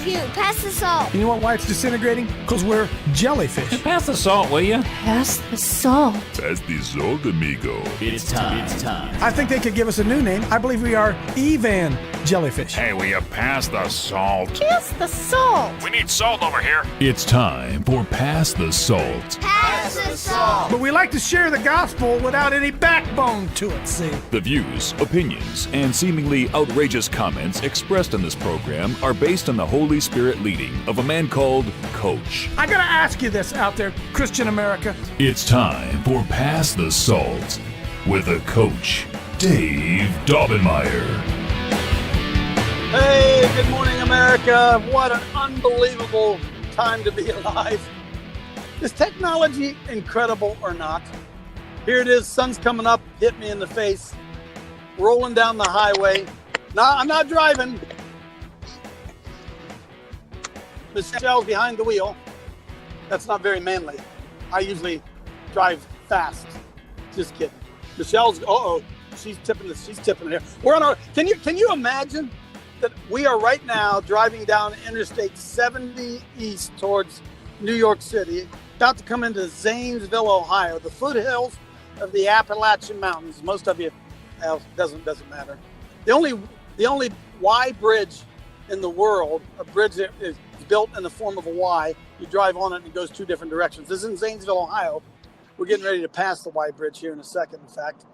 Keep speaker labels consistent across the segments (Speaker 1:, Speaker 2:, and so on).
Speaker 1: Hugh, pass the salt.
Speaker 2: You know why it's disintegrating? Because we're jellyfish.
Speaker 3: Pass the salt, will you?
Speaker 1: Pass the salt.
Speaker 4: Pass the salt, amigo.
Speaker 3: It's time.
Speaker 2: I think they could give us a new name. I believe we are Evan jellyfish.
Speaker 4: Hey, will you pass the salt?
Speaker 1: Pass the salt.
Speaker 4: We need salt over here.
Speaker 5: It's time for Pass the Salt.
Speaker 1: Pass the salt.
Speaker 2: But we like to share the gospel without any backbone to it, see?
Speaker 5: The views, opinions, and seemingly outrageous comments expressed in this program are based on the Holy Spirit leading of a man called Coach.
Speaker 2: I gotta ask you this out there, Christian America.
Speaker 5: It's time for Pass the Salt with the Coach, Dave Daubenmire.
Speaker 6: Hey, good morning, America. What an unbelievable time to be alive. Is technology incredible or not? Here it is, sun's coming up, hit me in the face, rolling down the highway. No, I'm not driving. Michelle's behind the wheel. That's not very manly. I usually drive fast. Just kidding. Michelle's, she's tipping here. We're on our, can you imagine that we are right now driving down Interstate 70 east towards New York City, about to come into Zanesville, Ohio, the foothills of the Appalachian Mountains. Most of you, doesn't matter. The only Y bridge in the world, a bridge that is built in the form of a Y, you drive on it and it goes two different directions. This is in Zanesville, Ohio. We're getting ready to pass the Y bridge here in a second, in fact.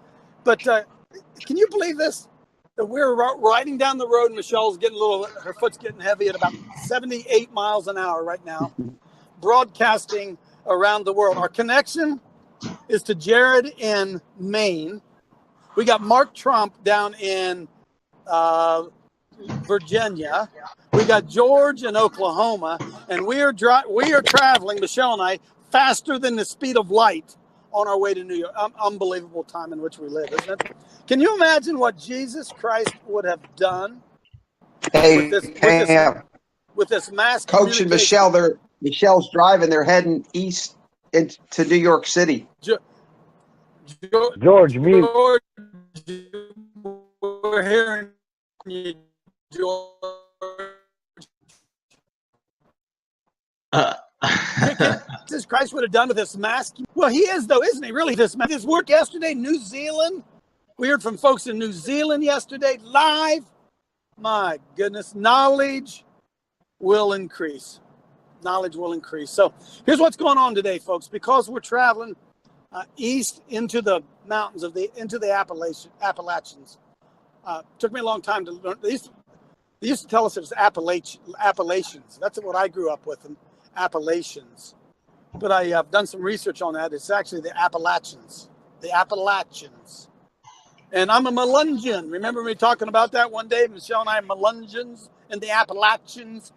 Speaker 6: But can you believe this? That we're riding down the road, and Michelle's getting her foot's getting heavy at about 78 miles an hour right now, broadcasting around the world. Our connection is to Jared in Maine. We got Mark Trump down in Virginia. We got George in Oklahoma, and we are traveling, Michelle and I, faster than the speed of light on our way to New York. Unbelievable time in which we live, isn't it? Can you imagine what Jesus Christ would have done with this mass
Speaker 7: Coach and Michelle's driving. They're heading east into New York City.
Speaker 8: George, mute.
Speaker 6: We're hearing you, George. Jesus Christ would have done with this mask. Well, he is, though, isn't he? Really, this work yesterday, New Zealand. We heard from folks in New Zealand yesterday, live. My goodness, knowledge will increase. Knowledge will increase. So here's what's going on today, folks. Because we're traveling east into the mountains into the Appalachians. Took me a long time to learn. They used to tell us it was Appalachians. That's what I grew up with, Appalachians. But I have done some research on that. It's actually the Appalachians. The Appalachians. And I'm a Melungeon. Remember me talking about that one day? Michelle and I are Melungeons in the Appalachians.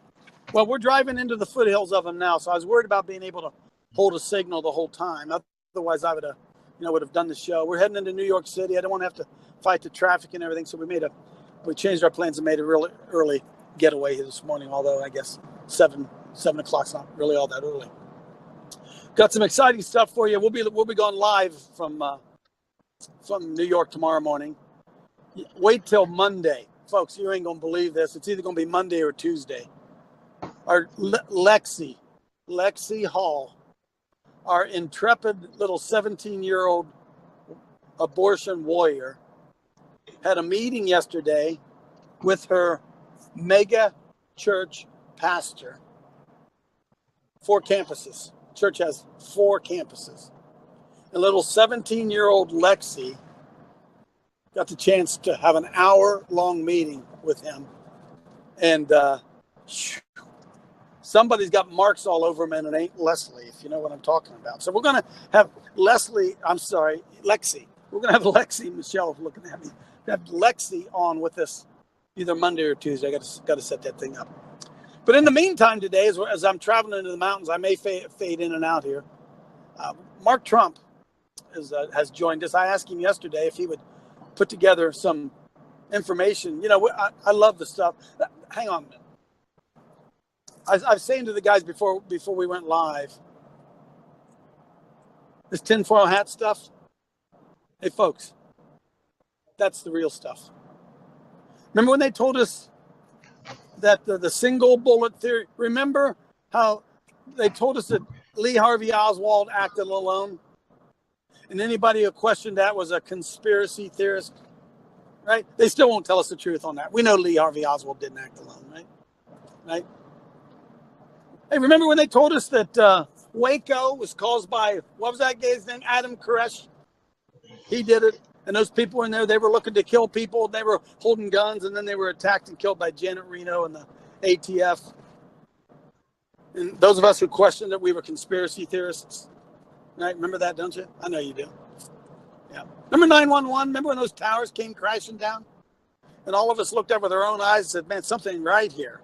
Speaker 6: Well, we're driving into the foothills of them now, so I was worried about being able to hold a signal the whole time. Otherwise, I would have done the show. We're heading into New York City. I don't want to have to fight the traffic and everything, so we changed our plans and made a really early getaway here this morning, although I guess 7 o'clock's not really all that early. Got some exciting stuff for you. We'll be going live from New York tomorrow morning. Wait till Monday. Folks, you ain't going to believe this. It's either going to be Monday or Tuesday. Our Lexi Hall, our intrepid little 17-year-old abortion warrior, had a meeting yesterday with her mega church pastor. 4 campuses. Church has 4 campuses. And little 17-year-old Lexi got the chance to have an hour-long meeting with him. And somebody's got marks all over him, and it ain't Leslie, if you know what I'm talking about. So we're going to have Lexi. We're going to have Lexi, Michelle looking at me, have Lexi on with us either Monday or Tuesday. I got to set that thing up. But in the meantime today, as I'm traveling into the mountains, I may fade in and out here. Mark Trump has joined us. I asked him yesterday if he would put together some information. You know, I love the stuff. Hang on a minute. I was saying to the guys before we went live, this tinfoil hat stuff, hey, folks, that's the real stuff. Remember when they told us that the single bullet theory. Remember how they told us that Lee Harvey Oswald acted alone? And anybody who questioned that was a conspiracy theorist, right? They still won't tell us the truth on that. We know Lee Harvey Oswald didn't act alone, right? Right? Hey, remember when they told us that Waco was caused by, what was that guy's name? Adam Koresh? He did it. And those people in there, they were looking to kill people. They were holding guns, and then they were attacked and killed by Janet Reno and the ATF. And those of us who questioned that we were conspiracy theorists, right? Remember that, don't you? I know you do. Yeah. Remember 911? Remember when those towers came crashing down? And all of us looked up with our own eyes and said, man, something right here.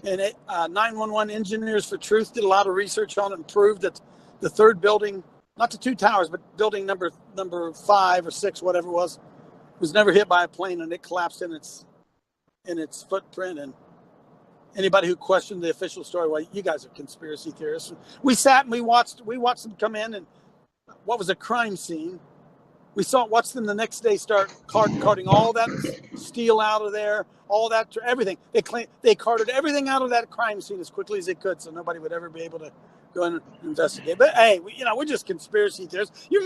Speaker 6: And 911 Engineers for Truth did a lot of research on it and proved that the third building, not the two towers, but building number 5 or 6, whatever it was never hit by a plane, and it collapsed in its footprint. And anybody who questioned the official story, well, you guys are conspiracy theorists. We sat and we watched them come in, and what was a crime scene? We watched them the next day start carting all that steel out of there, all that, everything. They carted everything out of that crime scene as quickly as they could, so nobody would ever be able to go and investigate. But hey, we're just conspiracy theorists. You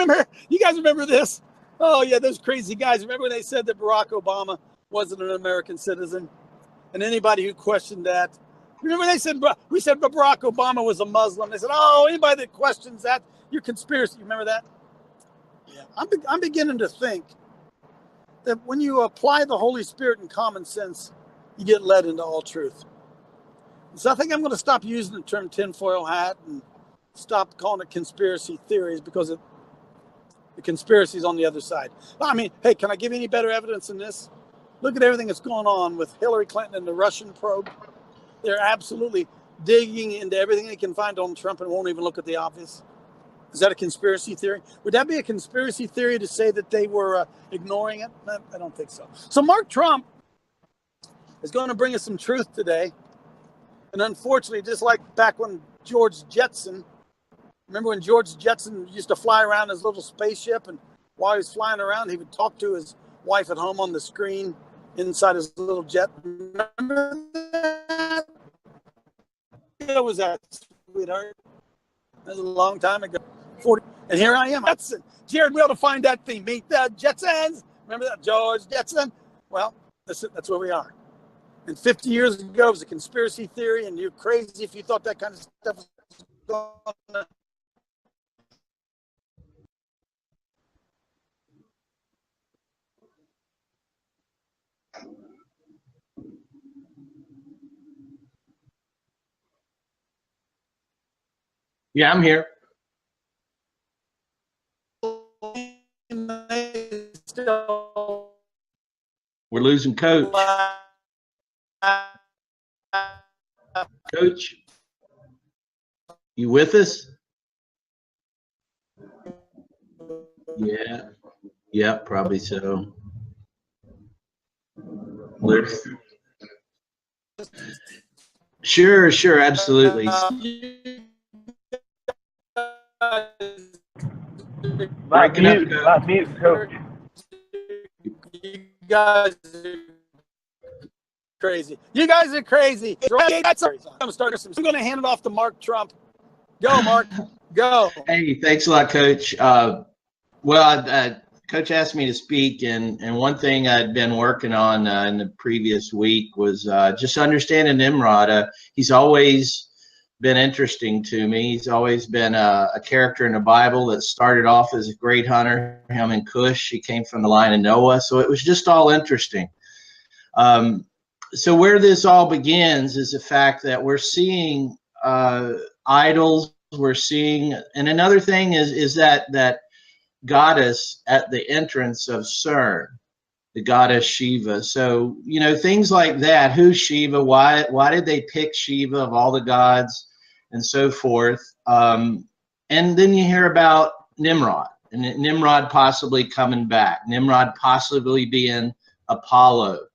Speaker 6: guys remember this? Oh yeah, those crazy guys. Remember when they said that Barack Obama wasn't an American citizen? And anybody who questioned that, remember we said Barack Obama was a Muslim. They said, oh, anybody that questions that, you're conspiracy. You remember that? Yeah, I'm beginning to think that when you apply the Holy Spirit and common sense, you get led into all truth. So I think I'm going to stop using the term tinfoil hat and stop calling it conspiracy theories, because the conspiracy is on the other side. I mean, hey, can I give you any better evidence than this? Look at everything that's going on with Hillary Clinton and the Russian probe. They're absolutely digging into everything they can find on Trump and won't even look at the obvious. Is that a conspiracy theory? Would that be a conspiracy theory to say that they were ignoring it? I don't think so. So Mark Trump is going to bring us some truth today. And unfortunately, just like back when George Jetson, remember when George Jetson used to fly around his little spaceship, and while he was flying around, he would talk to his wife at home on the screen inside his little jet. Remember that? What was that, sweetheart? That was a long time ago. 40, and here I am. Jared, we'll to find that thing. Meet the Jetsons. Remember that, George Jetson? Well, that's where we are. And 50 years ago, it was a conspiracy theory, and you're crazy if you thought that kind of stuff was going on.
Speaker 3: Yeah, I'm here. We're losing Coach. Coach, you with us? Yeah, probably so. Sure, absolutely.
Speaker 8: Not mute, Coach.
Speaker 6: You guys are crazy. You guys are crazy. I'm going to hand it off to Mark Trump. Go, Mark. Go.
Speaker 3: Hey, thanks a lot, Coach. Coach asked me to speak, and one thing I'd been working on in the previous week was just understanding Nimrod. He's always been interesting to me. He's always been a character in the Bible that started off as a great hunter, him and Cush. He came from the line of Noah, so it was just all interesting. So where this all begins is the fact that we're seeing idols. We're seeing, and another thing is that goddess at the entrance of CERN, the goddess Shiva. So, things like that. Who's Shiva? Why did they pick Shiva of all the gods and so forth? And then you hear about Nimrod, and Nimrod possibly coming back, Nimrod possibly being Apollo.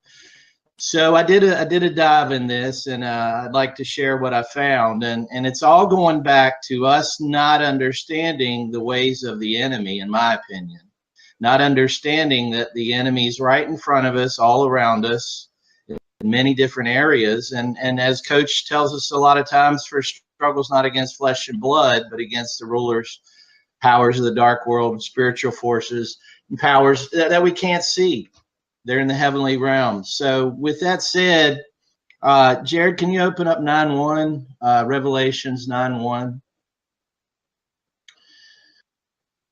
Speaker 3: So I did a dive in this, and I'd like to share what I found, and it's all going back to us not understanding the ways of the enemy, in my opinion, not understanding that the enemy's right in front of us, all around us. in many different areas. And as Coach tells us a lot of times, for struggles not against flesh and blood, but against the rulers, powers of the dark world, spiritual forces, and powers that we can't see. They're in the heavenly realms. So with that said, Jared, can you open up 9:1, Revelations 9:1?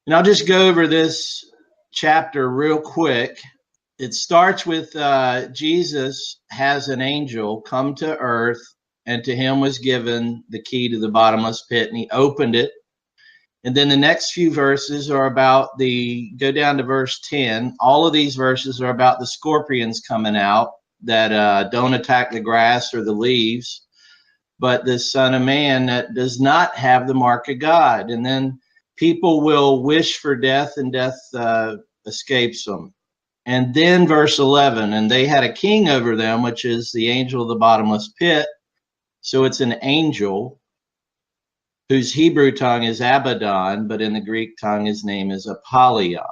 Speaker 3: And I'll just go over this chapter real quick. It starts with Jesus has an angel come to earth, and to him was given the key to the bottomless pit, and he opened it. And then the next few verses are about go down to verse 10. All of these verses are about the scorpions coming out that don't attack the grass or the leaves, but the Son of Man that does not have the mark of God. And then people will wish for death, and death escapes them. And then verse 11, and they had a king over them, which is the angel of the bottomless pit. So it's an angel whose Hebrew tongue is Abaddon, but in the Greek tongue his name is Apollyon.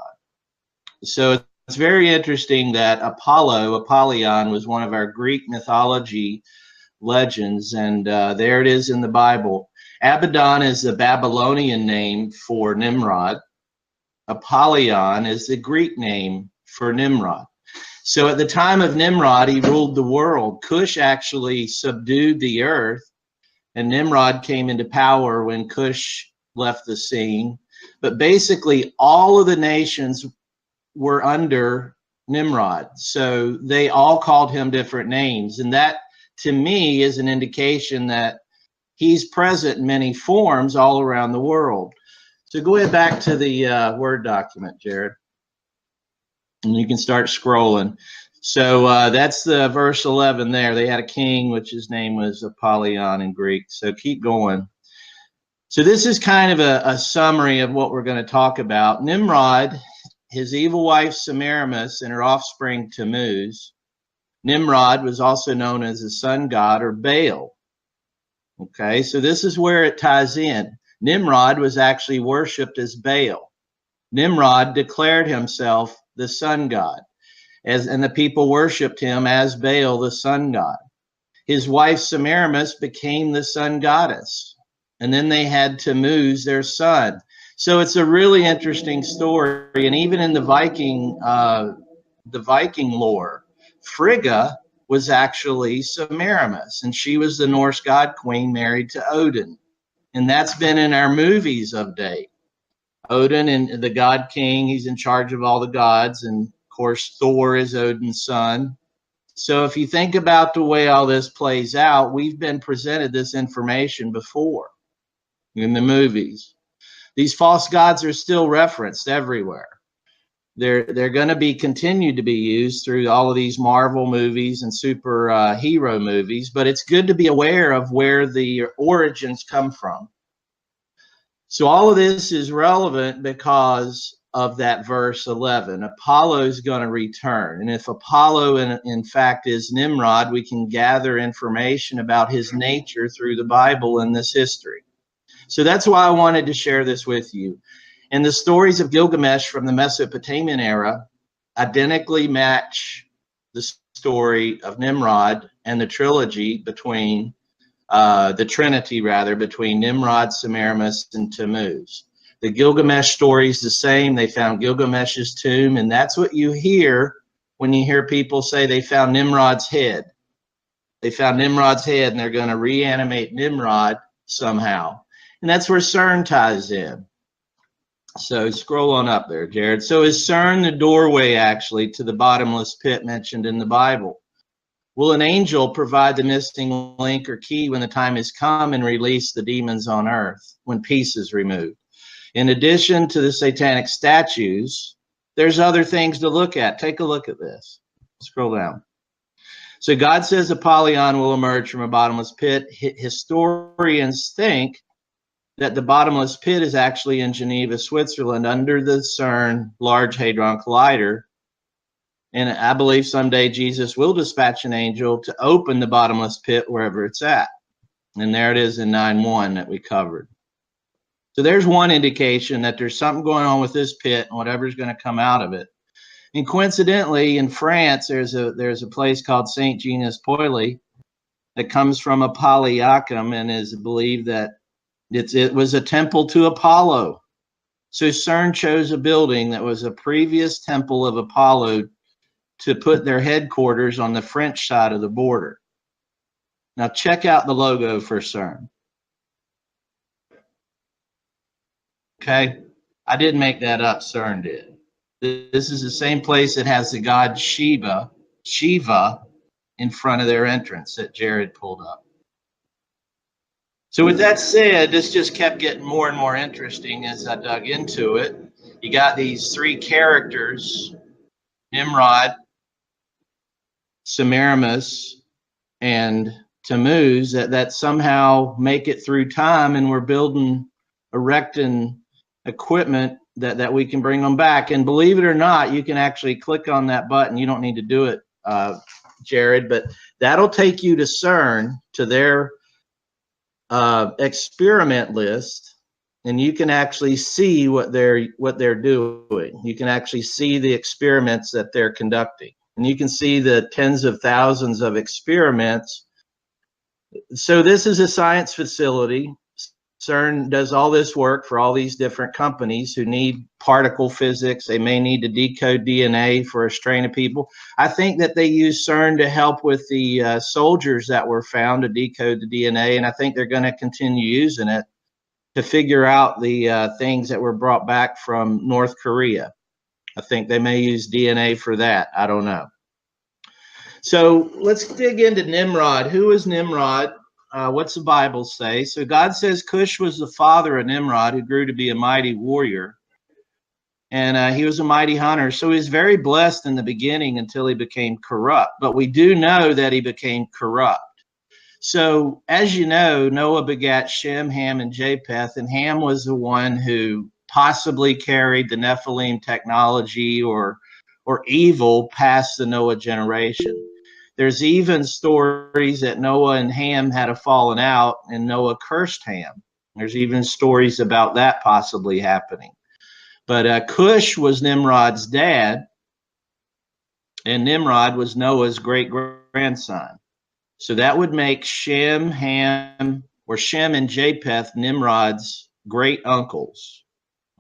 Speaker 3: So it's very interesting that Apollyon, was one of our Greek mythology legends, and there it is in the Bible. Abaddon is the Babylonian name for Nimrod. Apollyon is the Greek name for Nimrod. So at the time of Nimrod, he ruled the world. Cush actually subdued the earth, and Nimrod came into power when Cush left the scene. But basically, all of the nations were under Nimrod. So they all called him different names. And that, to me, is an indication that he's present in many forms all around the world. So go ahead back to the Word document, Jared. And you can start scrolling. So that's the verse 11 there. They had a king, which his name was Apollyon in Greek. So keep going. So this is kind of a summary of what we're going to talk about. Nimrod, his evil wife Semiramis, and her offspring Tammuz. Nimrod was also known as the sun god, or Baal. Okay, so this is where it ties in. Nimrod was actually worshipped as Baal. Nimrod declared himself the sun god, and the people worshipped him as Baal, the sun god. His wife Semiramis became the sun goddess, and then they had Tammuz, their son. So it's a really interesting story. And even in the Viking lore, Frigga was actually Semiramis, and she was the Norse god queen married to Odin. And that's been in our movies of date. Odin and the god king, he's in charge of all the gods, and of course Thor is Odin's son. So if you think about the way all this plays out, we've been presented this information before in the movies. These false gods are still referenced everywhere. They're going to be continued to be used through all of these Marvel movies and super hero movies, but it's good to be aware of where the origins come from. So all of this is relevant because of that verse 11. Apollo is going to return. And if Apollo in fact is Nimrod, we can gather information about his nature through the Bible and this history. So that's why I wanted to share this with you. And the stories of Gilgamesh from the Mesopotamian era identically match the story of Nimrod and the trilogy between the Trinity, between Nimrod, Semiramis, and Tammuz. The Gilgamesh story is the same. They found Gilgamesh's tomb, and that's what you hear when you hear people say they found Nimrod's head. They found Nimrod's head, and they're going to reanimate Nimrod somehow. And that's where CERN ties in. So scroll on up there, Jared. So is CERN the doorway, actually, to the bottomless pit mentioned in the Bible? Will an angel provide the missing link or key when the time has come and release the demons on earth, when peace is removed? In addition to the satanic statues, there's other things to look at. Take a look at this. Scroll down. So God says Apollyon will emerge from a bottomless pit. Historians think that the bottomless pit is actually in Geneva, Switzerland, under the CERN Large Hadron Collider. And I believe someday Jesus will dispatch an angel to open the bottomless pit wherever it's at. And there it is in 9:1 that we covered. So there's one indication that there's something going on with this pit and whatever's going to come out of it. And coincidentally, in France, there's a place called Saint Genus Poily that comes from Apollyacum and is believed that it was a temple to Apollo. So CERN chose a building that was a previous temple of Apollo to put their headquarters on the French side of the border. Now check out the logo for CERN. Okay, I didn't make that up, CERN did. This is the same place that has the god Shiva in front of their entrance that Jared pulled up. So with that said, this just kept getting more and more interesting as I dug into it. You got these three characters, Nimrod, Semiramis, and Tammuz, that somehow make it through time, and we're erecting equipment that we can bring them back. And believe it or not, you can actually click on that button. You don't need to do it, Jared, but that'll take you to CERN, to their experiment list, and you can actually see what they're doing. You can actually see the experiments that they're conducting, and you can see the tens of thousands of experiments. So this is a science facility. CERN does all this work for all these different companies who need particle physics. They may need to decode DNA for a strain of people. I think that they use CERN to help with the soldiers that were found to decode the DNA, and I think they're going to continue using it to figure out the things that were brought back from North Korea. I think they may use DNA for that. I don't know. So let's dig into Nimrod. Who is Nimrod? What's the Bible say? So God says Cush was the father of Nimrod, who grew to be a mighty warrior. And he was a mighty hunter. So he was very blessed in the beginning until he became corrupt. But we do know that he became corrupt. So as you know, Noah begat Shem, Ham, and Japheth. And Ham was the one who possibly carried the Nephilim technology or evil past the Noah generation. There's even stories that Noah and Ham had a falling out and Noah cursed Ham. There's even stories about that possibly happening. But Cush was Nimrod's dad, and Nimrod was Noah's great-grandson. So that would make Shem, Ham, or Shem and Japheth Nimrod's great-uncles.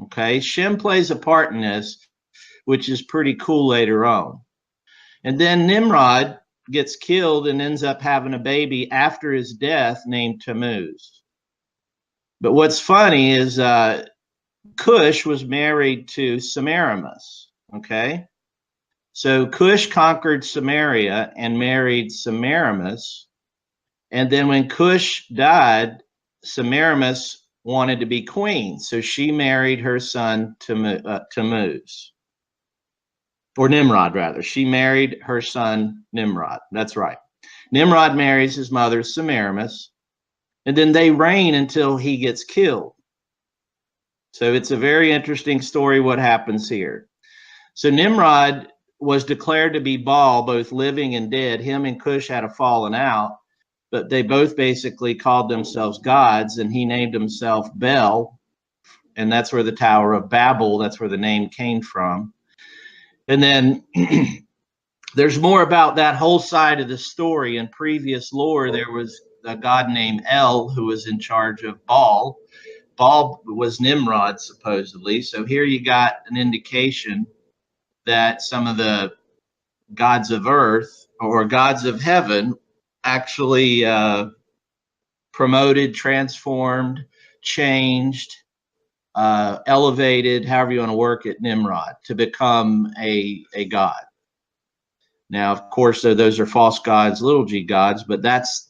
Speaker 3: Okay, Shem plays a part in this, which is pretty cool later on. And then Nimrod gets killed and ends up having a baby after his death named Tammuz. But what's funny is Cush was married to Semiramis, okay? So Cush conquered Samaria and married Semiramis. And then when Cush died, Semiramis wanted to be queen. So she married her son Tammuz. Or Nimrod, rather. She married her son Nimrod. That's right. Nimrod marries his mother Semiramis, and then they reign until he gets killed. So it's a very interesting story what happens here. So Nimrod was declared to be Baal, both living and dead. Him and Cush had a falling out, but they both basically called themselves gods, and he named himself Bel, and that's where the Tower of Babel, that's where the name came from. And then there's more about that whole side of the story. In previous lore, there was a god named El who was in charge of Baal. Baal was Nimrod, supposedly. So here you got an indication that some of the gods of earth or gods of heaven actually promoted, transformed, changed, elevated, however you want to work it, Nimrod to become a god. Now, of course, those are false gods, little g gods, but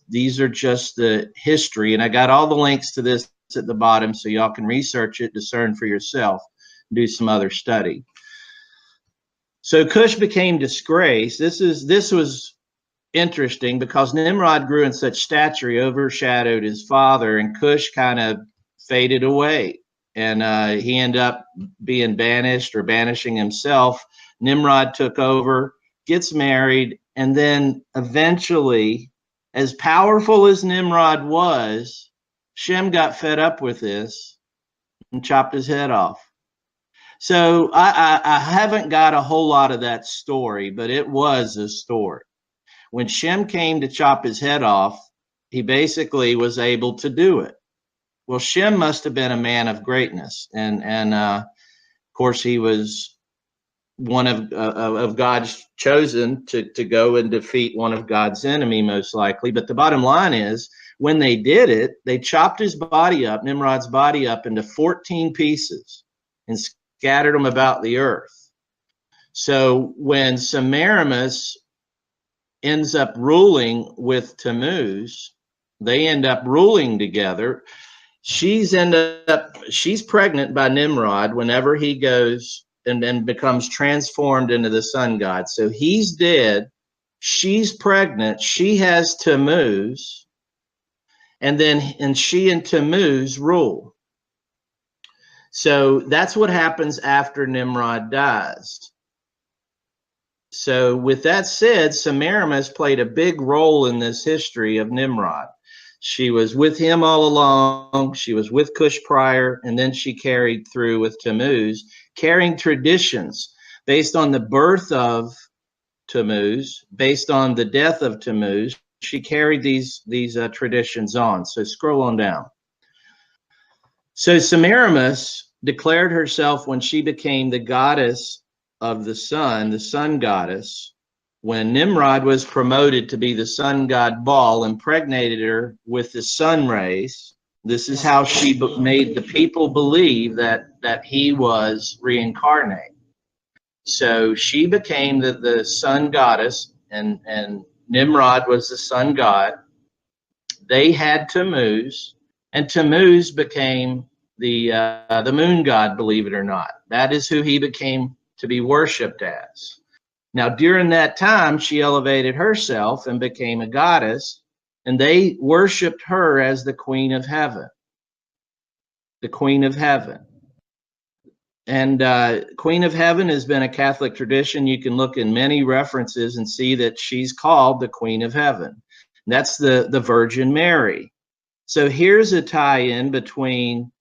Speaker 3: these are just the history. And I got all the links to this at the bottom so y'all can research it, discern for yourself, do some other study. So Cush became disgraced. This was interesting because Nimrod grew in such stature, he overshadowed his father, and Cush kind of faded away. And he ended up being banished or banishing himself. Nimrod took over, gets married, and then eventually, as powerful as Nimrod was, Shem got fed up with this and chopped his head off. So I haven't got a whole lot of that story, but it was a story. When Shem came to chop his head off, he basically was able to do it. Well, Shem must have been a man of greatness, and of course he was one of God's chosen to go and defeat one of God's enemy, most likely. But the bottom line is, when they did it, they chopped his body up, Nimrod's body up, into 14 pieces and scattered them about the earth. So when Semiramis ends up ruling with Tammuz, they end up ruling together. She's pregnant by Nimrod whenever he goes and then becomes transformed into the sun god. So he's dead, she's pregnant, she has Tammuz, and she and Tammuz rule. So that's what happens after Nimrod dies. So with that said, Semiramis played a big role in this history of Nimrod. She was with him all along. She was with Cush prior, and then she carried through with Tammuz, carrying traditions based on the birth of Tammuz, based on the death of Tammuz. She carried these traditions on. So scroll on down. So Semiramis declared herself when she became the goddess of the sun goddess, when Nimrod was promoted to be the sun god Baal, impregnated her with the sun rays. This is how she made the people believe that he was reincarnate. So she became the sun goddess, and Nimrod was the sun god. They had Tammuz, and Tammuz became the moon god, believe it or not. That is who he became to be worshipped as. Now, during that time, she elevated herself and became a goddess, and they worshipped her as the Queen of Heaven. The Queen of Heaven. And Queen of Heaven has been a Catholic tradition. You can look in many references and see that she's called the Queen of Heaven. That's the Virgin Mary. So here's a tie-in between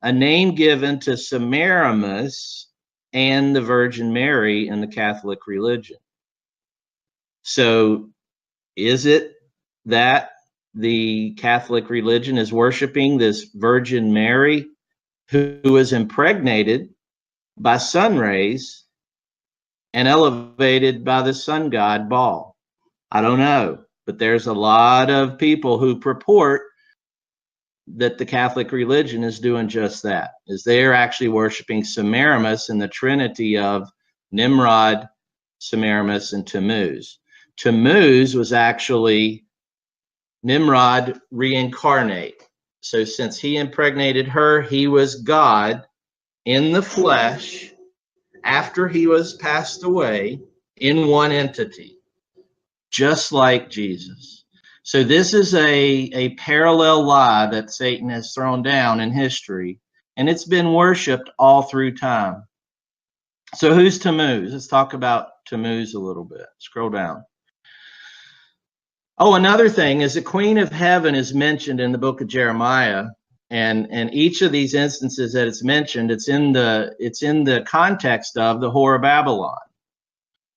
Speaker 3: a name given to Semiramis and the Virgin Mary in the Catholic religion. So is it that the Catholic religion is worshiping this Virgin Mary who was impregnated by sun rays and elevated by the sun god Baal? I don't know, but there's a lot of people who purport that the Catholic religion is doing just that, is they're actually worshiping Semiramis in the trinity of Nimrod, Semiramis, and Tammuz. Tammuz was actually Nimrod reincarnate. So since he impregnated her, he was God in the flesh after he was passed away in one entity, just like Jesus. So this is a parallel lie that Satan has thrown down in history, and it's been worshipped all through time. So who's Tammuz? Let's talk about Tammuz a little bit. Scroll down. Oh, another thing is the Queen of Heaven is mentioned in the book of Jeremiah, and each of these instances that it's mentioned, it's in the context of the Whore of Babylon.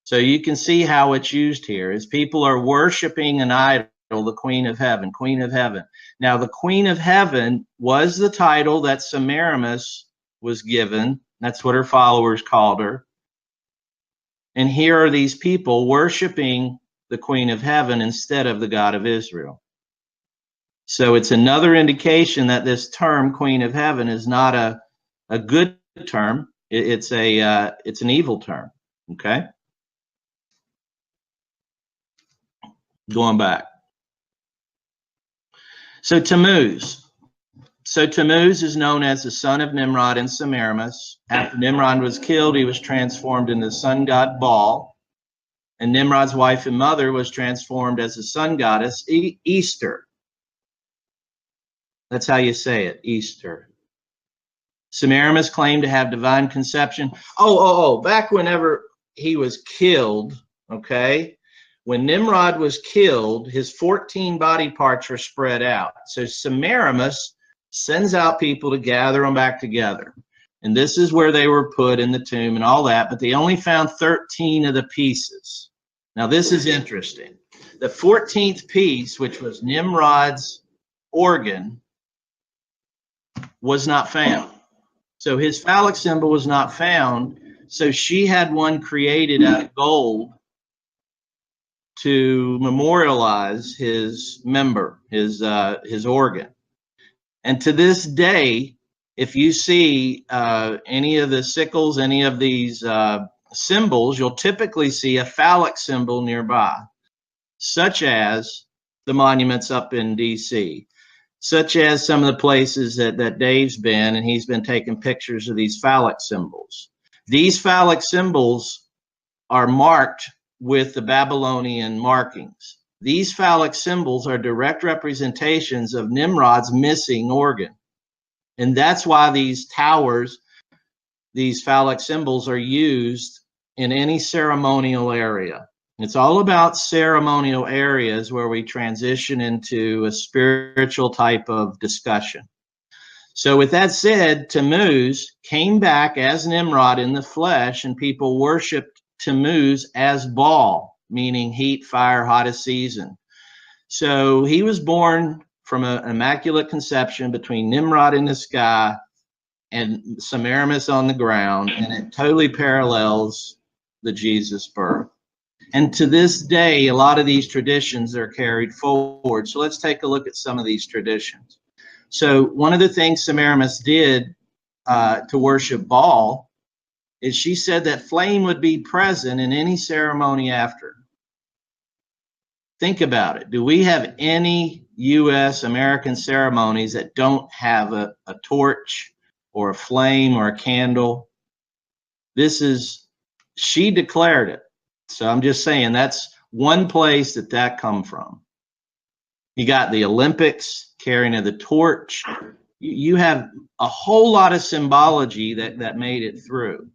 Speaker 3: So you can see how it's used here, as people are worshiping an idol, the Queen of Heaven, Queen of Heaven. Now, the Queen of Heaven was the title that Semiramis was given. That's what her followers called her. And here are these people worshiping the Queen of Heaven instead of the God of Israel. So it's another indication that this term, Queen of Heaven, is not a good term. It's an evil term. Okay? Going back. So Tammuz. So Tammuz is known as the son of Nimrod and Semiramis. After Nimrod was killed, he was transformed into the sun god Baal. And Nimrod's wife and mother was transformed as the sun goddess Easter. That's how you say it, Easter. Semiramis claimed to have divine conception. Back whenever he was killed, okay? When Nimrod was killed, his 14 body parts are spread out. So Semiramis sends out people to gather them back together. And this is where they were put in the tomb and all that, but they only found 13 of the pieces. Now, this is interesting. The 14th piece, which was Nimrod's organ, was not found. So his phallic symbol was not found. So she had one created out of gold to memorialize his member, his organ. And to this day, if you see any of the sickles, any of these symbols, you'll typically see a phallic symbol nearby, such as the monuments up in DC, such as some of the places that Dave's been, and he's been taking pictures of these phallic symbols. These phallic symbols are marked with the Babylonian markings. These phallic symbols are direct representations of Nimrod's missing organ. And that's why these towers, these phallic symbols, are used in any ceremonial area. It's all about ceremonial areas where we transition into a spiritual type of discussion. So with that said, Tammuz came back as Nimrod in the flesh, and people worshiped Tammuz as Baal, meaning heat, fire, hottest season. So he was born from an immaculate conception between Nimrod in the sky and Semiramis on the ground, and it totally parallels the Jesus birth. And to this day, a lot of these traditions are carried forward. So let's take a look at some of these traditions. So one of the things Semiramis did to worship Baal is she said that flame would be present in any ceremony after. Think about it. Do we have any U.S. American ceremonies that don't have a torch or a flame or a candle? She declared it. So I'm just saying that's one place that come from. You got the Olympics, carrying of the torch. You have a whole lot of symbology that made it through.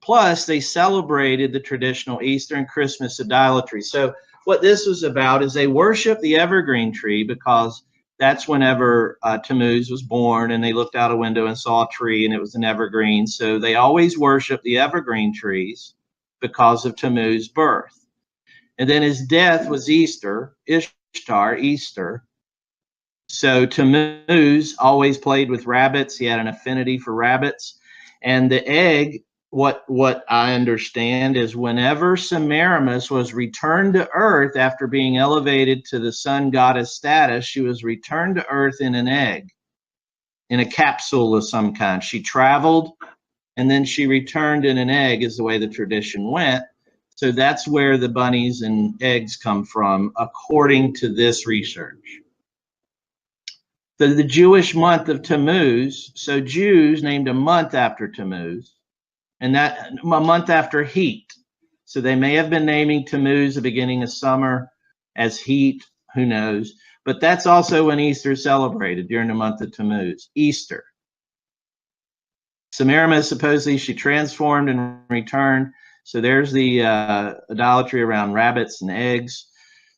Speaker 3: Plus, they celebrated the traditional Easter and Christmas idolatry. So what this was about is they worshiped the evergreen tree because that's whenever Tammuz was born, and they looked out a window and saw a tree and it was an evergreen. So they always worshiped the evergreen trees because of Tammuz's birth. And then his death was Easter, Ishtar, Easter. So Tammuz always played with rabbits. He had an affinity for rabbits. And the egg, what I understand is whenever Semiramis was returned to earth after being elevated to the sun goddess status, she was returned to earth in an egg, in a capsule of some kind. She traveled and then she returned in an egg, is the way the tradition went. So that's where the bunnies and eggs come from, according to this research. The Jewish month of Tammuz, so Jews named a month after Tammuz, and that a month after heat. So they may have been naming Tammuz the beginning of summer as heat, who knows. But that's also when Easter is celebrated, during the month of Tammuz, Easter. Semiramis, supposedly she transformed and returned. So there's the idolatry around rabbits and eggs.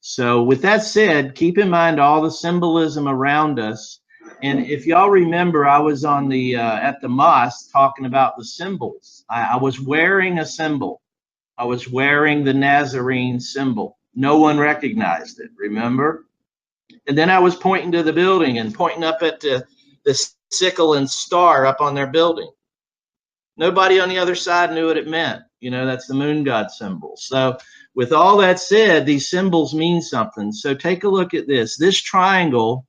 Speaker 3: So with that said, keep in mind all the symbolism around us. And if y'all remember, I was on the at the mosque talking about the symbols. I was wearing a symbol. I was wearing the Nazarene symbol. No one recognized it, remember? And then I was pointing to the building and pointing up at the sickle and star up on their building. Nobody on the other side knew what it meant. You know, that's the moon god symbol. So with all that said, these symbols mean something. So take a look at this. This triangle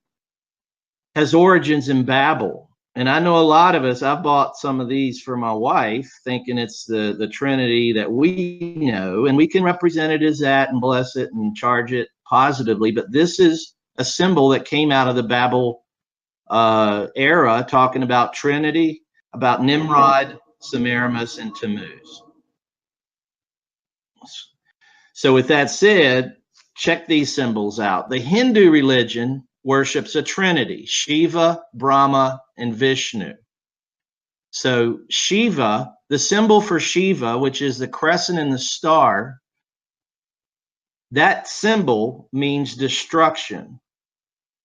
Speaker 3: has origins in Babel. And I know a lot of us, I bought some of these for my wife, thinking it's the Trinity that we know, and we can represent it as that and bless it and charge it positively. But this is a symbol that came out of the Babel era, talking about Trinity, about Nimrod, Semiramis, and Tammuz. So with that said, check these symbols out. The Hindu religion worships a trinity, Shiva, Brahma, and Vishnu. So Shiva, the symbol for Shiva, which is the crescent and the star, that symbol means destruction.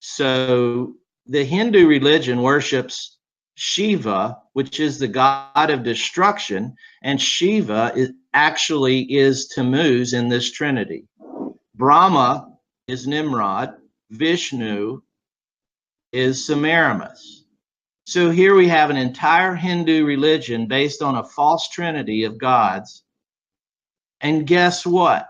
Speaker 3: So the Hindu religion worships Shiva, which is the god of destruction, and Shiva actually is Tammuz in this trinity. Brahma is Nimrod, Vishnu is Semiramis. So here we have an entire Hindu religion based on a false trinity of gods. And guess what?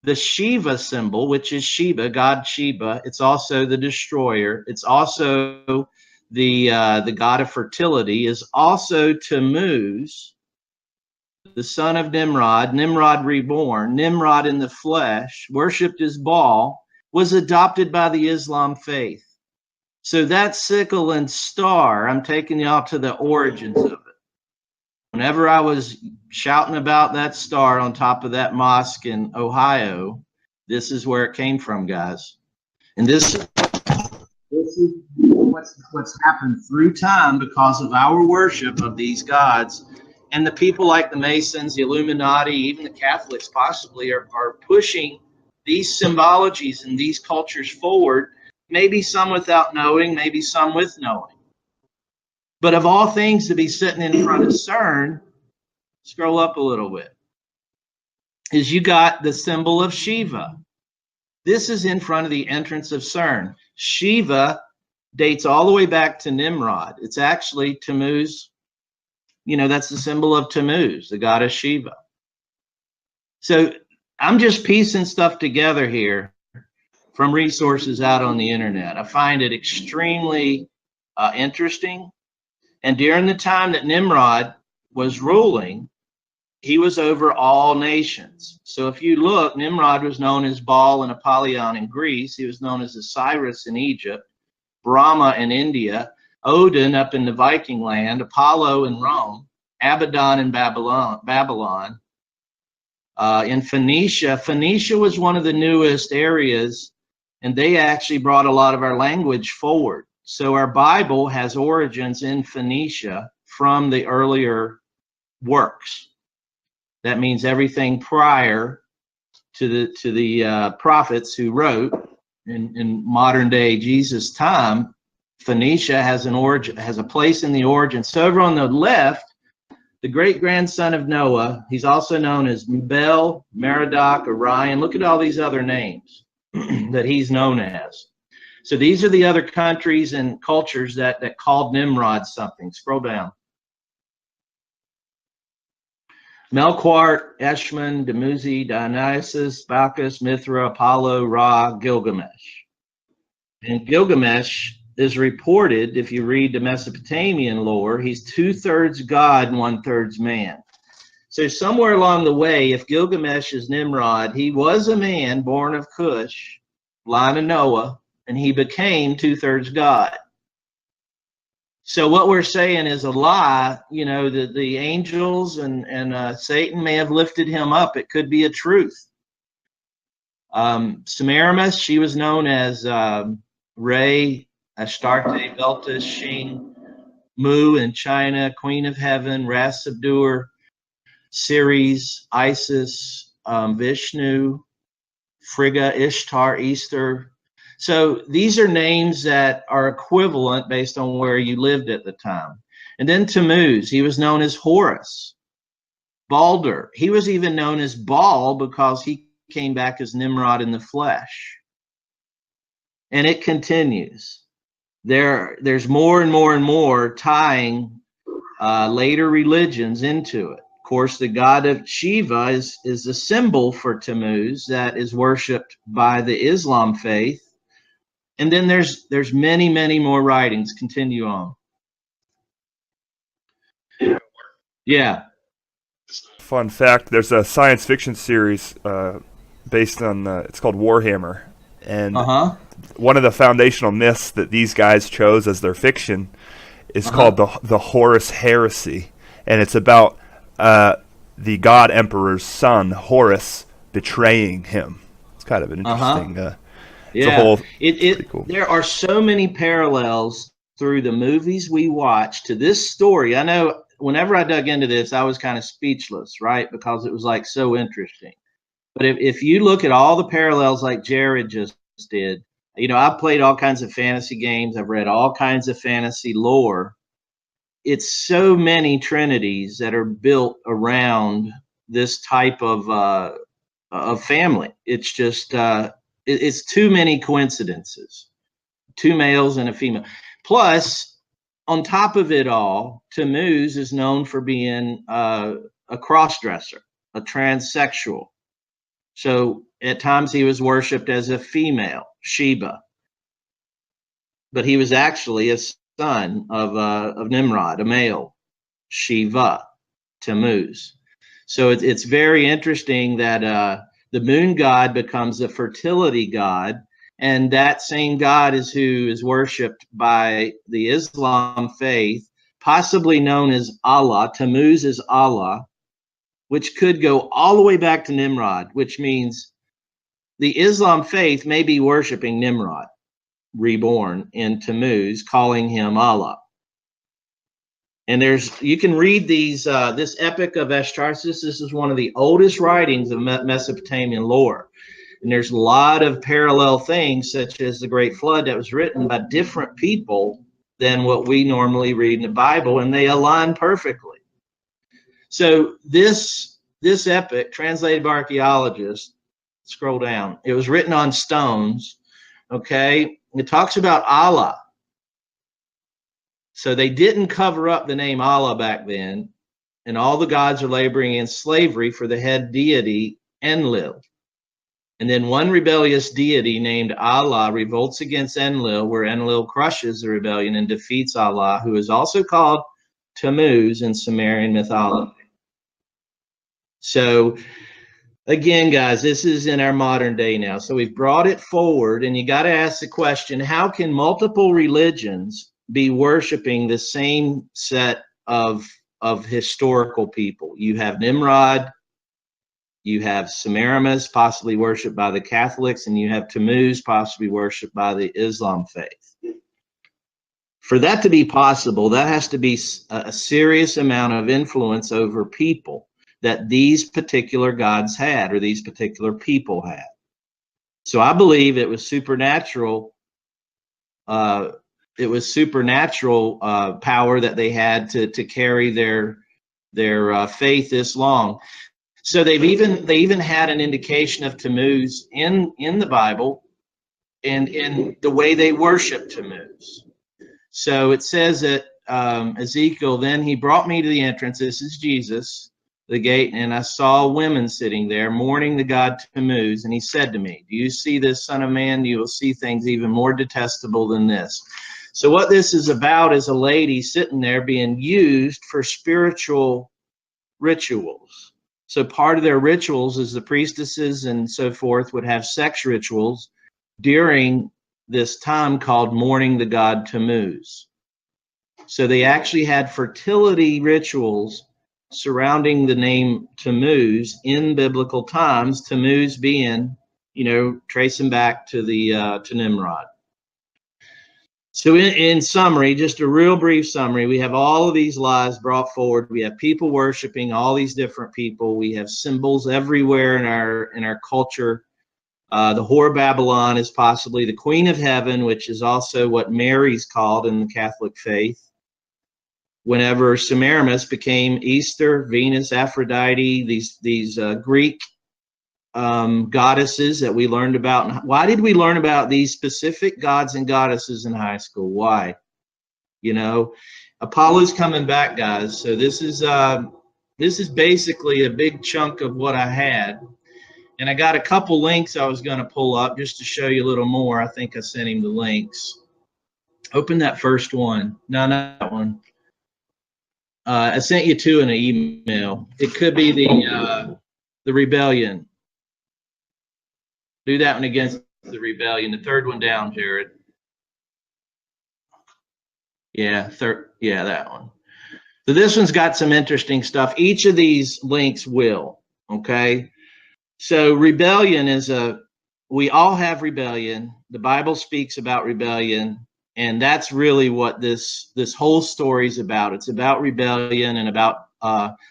Speaker 3: The Shiva symbol, which is Shiva, God Shiva, it's also the destroyer. It's also the god of fertility, is also Tammuz, the son of Nimrod, Nimrod reborn, Nimrod in the flesh, worshipped as Baal, was adopted by the Islam faith. So that sickle and star, I'm taking y'all to the origins of it. Whenever I was shouting about that star on top of that mosque in Ohio, this is where it came from, guys. And this is what's happened through time because of our worship of these gods. And the people like the Masons, the Illuminati, even the Catholics possibly are pushing these symbologies and these cultures forward, maybe some without knowing, maybe some with knowing. But of all things to be sitting in front of CERN, scroll up a little bit, is you got the symbol of Shiva. This is in front of the entrance of CERN. Shiva dates all the way back to Nimrod. It's actually Tammuz. You know, that's the symbol of Tammuz, the goddess Shiva. So I'm just piecing stuff together here from resources out on the internet. I find it extremely interesting. And during the time that Nimrod was ruling, he was over all nations. So if you look, Nimrod was known as Baal and Apollyon in Greece. He was known as Osiris in Egypt, Brahma in India, Odin up in the Viking land, Apollo in Rome, Abaddon in Babylon. In Phoenicia, Phoenicia was one of the newest areas, and they actually brought a lot of our language forward. So our Bible has origins in Phoenicia from the earlier works. That means everything prior to the prophets who wrote in modern day Jesus time. Phoenicia has an origin, has a place in the origin. So over on the left, the great grandson of Noah, he's also known as Bel, Merodach, Orion. Look at all these other names that he's known as. So these are the other countries and cultures that called Nimrod something. Scroll down. Melquart, Eshmun, Dumuzi, Dionysus, Bacchus, Mithra, Apollo, Ra, Gilgamesh. And Gilgamesh is reported, if you read the Mesopotamian lore, he's 2/3 God and 1/3 man. So somewhere along the way, if Gilgamesh is Nimrod, he was a man born of Cush, line of Noah, and he became 2/3 God. So what we're saying is a lie. You know, the angels and Satan may have lifted him up. It could be a truth. Semiramis, she was known as Re, Astarte, Beltis, Shing, Mu in China, Queen of Heaven, Ras Subduer, Ceres, Isis, Vishnu, Frigga, Ishtar, Easter. So these are names that are equivalent based on where you lived at the time. And then Tammuz, he was known as Horus. Balder, he was even known as Baal because he came back as Nimrod in the flesh. And it continues. There's more and more and more tying later religions into it. Of course, the god of Shiva is a symbol for Tammuz that is worshipped by the Islam faith. And then there's many, many more writings. Continue on. Yeah.
Speaker 9: Fun fact, there's a science fiction series based on, it's called Warhammer. And one of the foundational myths that these guys chose as their fiction is called the Horus Heresy. And it's about the god emperor's son, Horus, betraying him. It's kind of an interesting...
Speaker 3: Yeah,
Speaker 9: cool.
Speaker 3: There are so many parallels through the movies we watch to this story. I know whenever I dug into this, I was kind of speechless, right? Because it was like so interesting. But if you look at all the parallels like Jared just did, you know, I've played all kinds of fantasy games. I've read all kinds of fantasy lore. it's so many trinities that are built around this type of family. It's just it's too many coincidences. 2 males and a female. Plus, on top of it all, Tammuz is known for being a cross-dresser, a transsexual. So at times he was worshipped as a female, Sheba, but he was actually a son of Nimrod, a male, Shiva, Tammuz. So it's very interesting that the moon god becomes a fertility god, and that same God is who is worshipped by the Islam faith, possibly known as Allah. Tammuz is Allah, which could go all the way back to Nimrod, which means the Islam faith may be worshiping Nimrod, reborn in Tammuz, calling him Allah. And you can read these, this Epic of Ashtarsis. This is one of the oldest writings of Mesopotamian lore. And there's a lot of parallel things, such as the Great Flood, that was written by different people than what we normally read in the Bible, and they align perfectly. So this epic, translated by archaeologists, scroll down. It was written on stones, okay? It talks about Allah. So they didn't cover up the name Allah back then, and all the gods are laboring in slavery for the head deity, Enlil. And then one rebellious deity named Allah revolts against Enlil, where Enlil crushes the rebellion and defeats Allah, who is also called Tammuz in Sumerian mythology. So again, guys, this is in our modern day now. So we've brought it forward, and you got to ask the question, how can multiple religions be worshiping the same set of historical people? You have Nimrod, you have Semiramis, possibly worshipped by the Catholics, and you have Tammuz, possibly worshipped by the Islam faith. For that to be possible, that has to be a serious amount of influence over people that these particular gods had, or these particular people had. So I believe it was supernatural. It was supernatural power that they had to carry their faith this long. So they even had an indication of Tammuz in the Bible, and in the way they worship Tammuz. So it says that Ezekiel, then he brought me to the entrance. This is Jesus, the gate, and I saw women sitting there mourning the god Tammuz. And he said to me, "Do you see this, son of man? You will see things even more detestable than this." So what this is about is a lady sitting there being used for spiritual rituals. So part of their rituals is the priestesses and so forth would have sex rituals during this time called mourning the god Tammuz. So they actually had fertility rituals surrounding the name Tammuz in biblical times, Tammuz being, tracing back to to Nimrod. So in summary, just a real brief summary, we have all of these lies brought forward. We have people worshiping all these different people. We have symbols everywhere in our culture. The whore Babylon is possibly the queen of heaven, which is also what Mary's called in the Catholic faith. Whenever Semiramis became Easter, Venus, Aphrodite, these Greek goddesses that we learned about. Why did we learn about these specific gods and goddesses in high school? Why? Apollo's coming back, guys. So this is basically a big chunk of what I had. And I got a couple links I was going to pull up just to show you a little more. I think I sent him the links. Open that first one. No, not that one. I sent you two in an email. It could be the rebellion. Do that one against the rebellion. The third one down, Jared. Yeah, that one. So this one's got some interesting stuff. Each of these links will, okay? So rebellion we all have rebellion. The Bible speaks about rebellion, and that's really what this whole story is about. It's about rebellion and about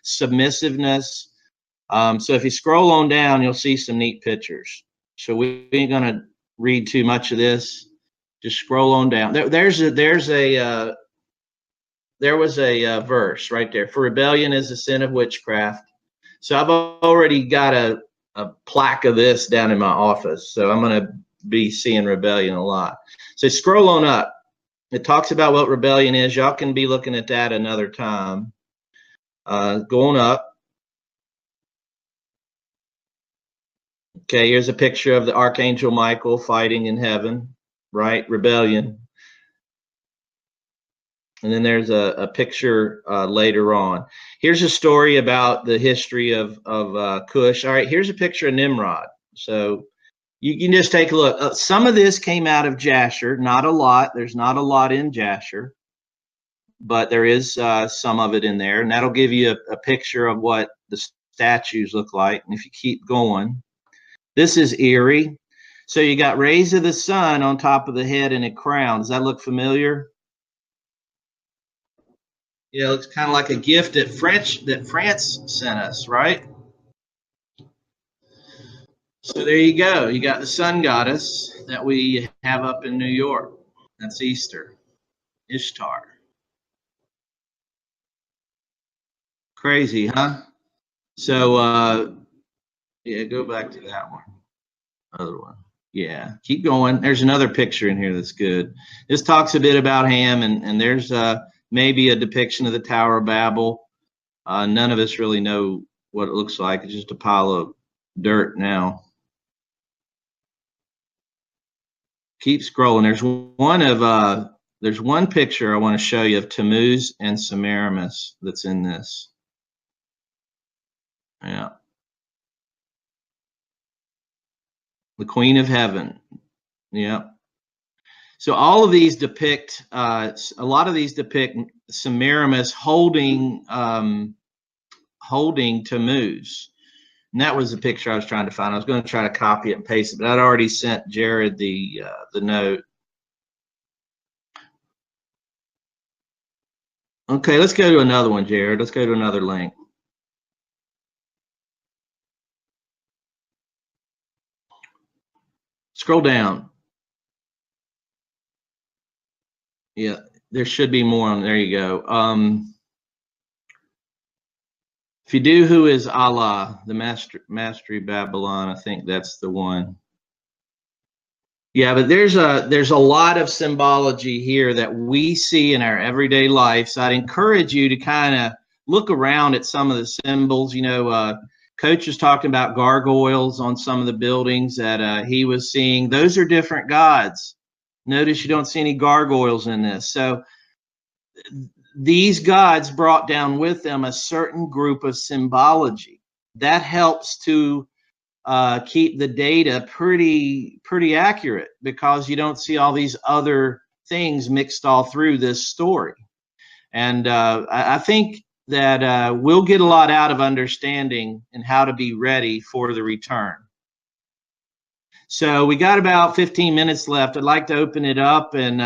Speaker 3: submissiveness. So if you scroll on down, you'll see some neat pictures. So we ain't gonna read too much of this. Just scroll on down. There's a there was a verse right there. For rebellion is the sin of witchcraft. So I've already got a plaque of this down in my office. So I'm going to be seeing rebellion a lot. So scroll on up. It talks about what rebellion is. Y'all can be looking at that another time. Going up. Okay, here's a picture of the Archangel Michael fighting in heaven, right? Rebellion. And then there's a picture later on. Here's a story about the history of Cush. All right, here's a picture of Nimrod. So you can just take a look. Some of this came out of Jasher, not a lot. There's not a lot in Jasher, but there is some of it in there. And that'll give you a picture of what the statues look like. And if you keep going, this is eerie. So you got rays of the sun on top of the head and a crown. Does that look familiar? Yeah, it looks kind of like a gift that France sent us, right? So there you go. You got the sun goddess that we have up in New York. That's Easter, Ishtar. Crazy, huh? So, yeah, go back to that one. Other one. Yeah, keep going. There's another picture in here that's good. This talks a bit about Ham, and there's maybe a depiction of the Tower of Babel. None of us really know what it looks like. It's just a pile of dirt now. Keep scrolling. There's one picture I want to show you of Tammuz and Semiramis that's in this. Yeah. The Queen of Heaven. Yeah. So all of these depict, a lot of these depict Semiramis holding Tammuz. And that was the picture I was trying to find. I was going to try to copy it and paste it, but I'd already sent Jared the note. Okay, let's go to another one, Jared. Let's go to another link. Scroll down. Yeah, there should be more on. There you go. If you do, who is Allah, the Mastery Babylon? I think that's the one. Yeah, but there's a lot of symbology here that we see in our everyday life. So I'd encourage you to kind of look around at some of the symbols. You know, Coach was talking about gargoyles on some of the buildings that he was seeing. Those are different gods. Notice you don't see any gargoyles in this. So these gods brought down with them a certain group of symbology that helps to keep the data pretty accurate, because you don't see all these other things mixed all through this story. And I think that we'll get a lot out of understanding and how to be ready for the return. So we got about 15 minutes left. I'd like to open it up, and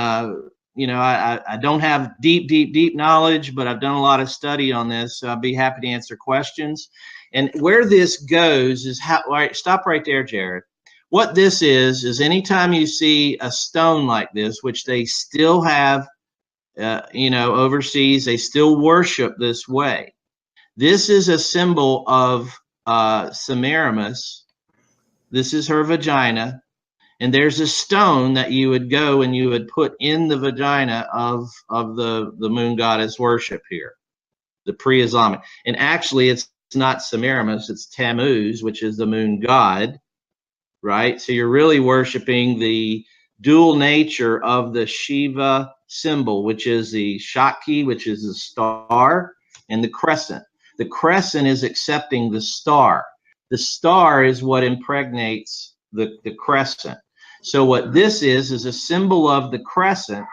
Speaker 3: you know, I don't have deep knowledge, but I've done a lot of study on this, so I'll be happy to answer questions. And where this goes is how. All right, stop right there, Jared. What this is anytime you see a stone like this, which they still have, you know, overseas, they still worship this way. This is a symbol of Semiramis. This is her vagina. And there's a stone that you would go and you would put in the vagina of the moon goddess worship here, the pre-Islamic. And actually, it's not Semiramis, it's Tammuz, which is the moon god, right? So you're really worshiping the dual nature of the Shiva symbol, which is the Shakti, which is the star, and the crescent. The crescent is accepting the star. The star is what impregnates the crescent. So what this is a symbol of the crescent,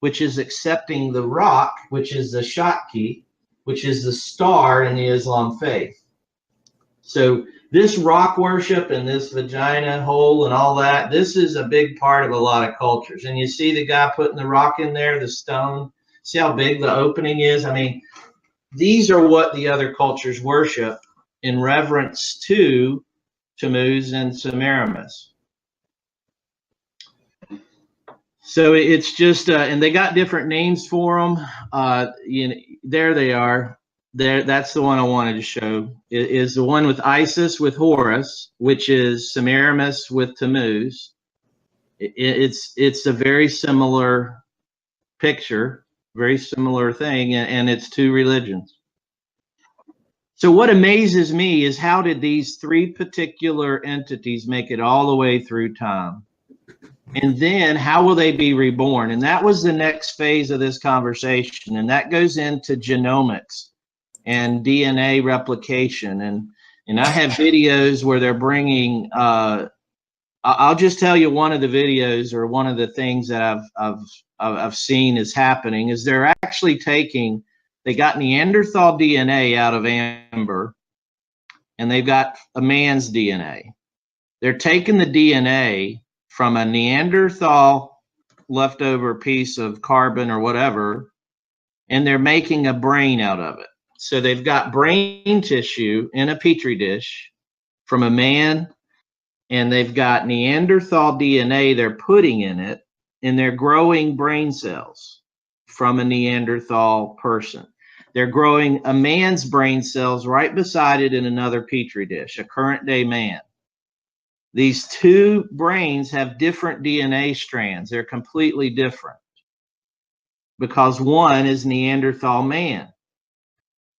Speaker 3: which is accepting the rock, which is the Shakti, which is the star in the Islam faith. So this rock worship and this vagina hole and all that, this is a big part of a lot of cultures. And you see the guy putting the rock in there, the stone. See how big the opening is? I mean, these are what the other cultures worship in reverence to Tammuz and Semiramis. So it's just, and they got different names for them. There they are. There, that's the one I wanted to show. It is the one with Isis with Horus, which is Semiramis with Tammuz. It's a very similar picture, very similar thing, and it's two religions. So what amazes me is how did these three particular entities make it all the way through time? And then how will they be reborn? And that was the next phase of this conversation. And that goes into genomics and DNA replication. And I have videos where they're bringing, I'll just tell you one of the videos, or one of the things that I've seen is happening is they're actually they got Neanderthal DNA out of amber, and they've got a man's DNA. They're taking the DNA from a Neanderthal leftover piece of carbon or whatever, and they're making a brain out of it. So they've got brain tissue in a petri dish from a man, and they've got Neanderthal DNA they're putting in it, and they're growing brain cells from a Neanderthal person. They're growing a man's brain cells right beside it in another petri dish, a current day man. These two brains have different DNA strands. They're completely different because one is Neanderthal man.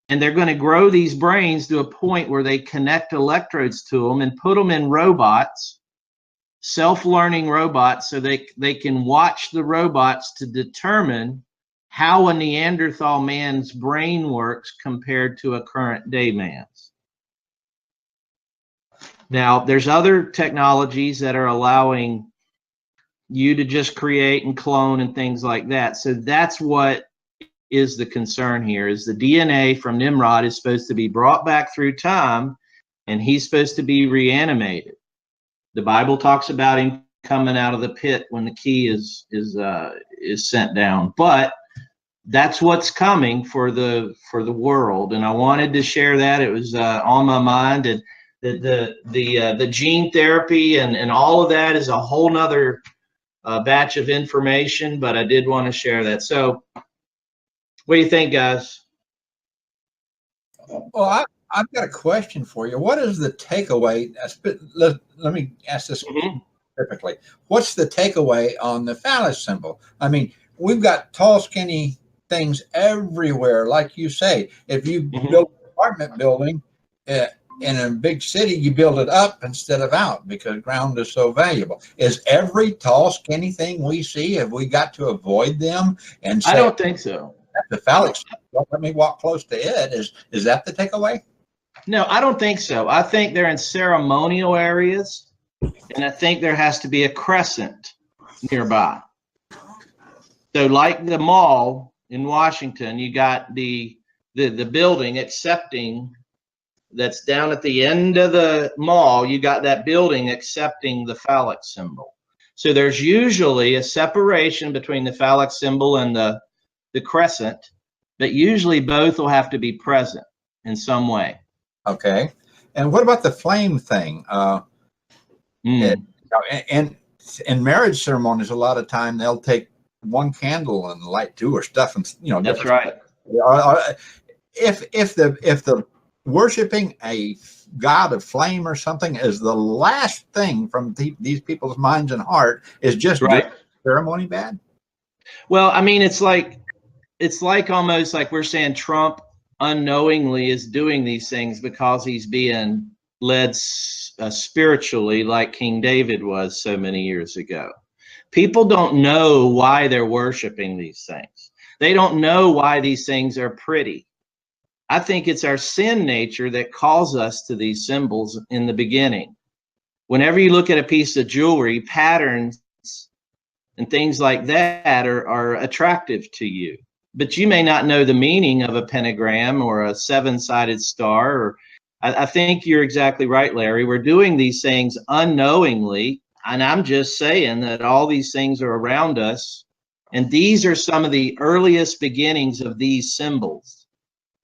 Speaker 3: And they're going to grow these brains to a point where they connect electrodes to them and put them in robots, self-learning robots, so they can watch the robots to determine how a Neanderthal man's brain works compared to a current day man's. Now, there's other technologies that are allowing you to just create and clone and things like that. So that's what is the concern here, is the DNA from Nimrod is supposed to be brought back through time, and he's supposed to be reanimated. The Bible talks about him coming out of the pit when the key is sent down. But that's what's coming for the world, and I wanted to share that. It was on my mind, and the gene therapy and all of that is a whole nother batch of information, but I did want to share that. So what do you think, guys?
Speaker 10: Well, I've got a question for you. What is the takeaway? Let me ask this specifically. What's the takeaway on the phallus symbol? I mean, we've got tall, skinny things everywhere, like you say. If you build an apartment building in a big city, you build it up instead of out because ground is so valuable. Is every tall, skinny thing we see, have we got to avoid them? And say,
Speaker 3: I don't think so.
Speaker 10: The phallic symbol, let me walk close to it. Is that the takeaway?
Speaker 3: No, I don't think so. I think they're in ceremonial areas, and I think there has to be a crescent nearby. So like the mall in Washington, you got the building accepting, that's down at the end of the mall, you got that building accepting the phallic symbol. So there's usually a separation between the phallic symbol and the crescent, but usually both will have to be present in some way.
Speaker 10: Okay. And what about the flame thing? And in marriage ceremonies, a lot of time they'll take one candle and light two or stuff, and
Speaker 3: that's right.
Speaker 10: If the worshiping a god of flame or something is the last thing from these people's minds and heart, is just
Speaker 3: right.
Speaker 10: Ceremony bad? Well,
Speaker 3: I mean, it's like almost like we're saying Trump unknowingly is doing these things because he's being led spiritually, like King David was so many years ago. People don't know why they're worshiping these things. They don't know why these things are pretty. I think it's our sin nature that calls us to these symbols in the beginning. Whenever you look at a piece of jewelry, patterns and things like that are attractive to you. But you may not know the meaning of a pentagram or a seven-sided star. Or I think you're exactly right, Larry. We're doing these things unknowingly. And I'm just saying that all these things are around us. And these are some of the earliest beginnings of these symbols.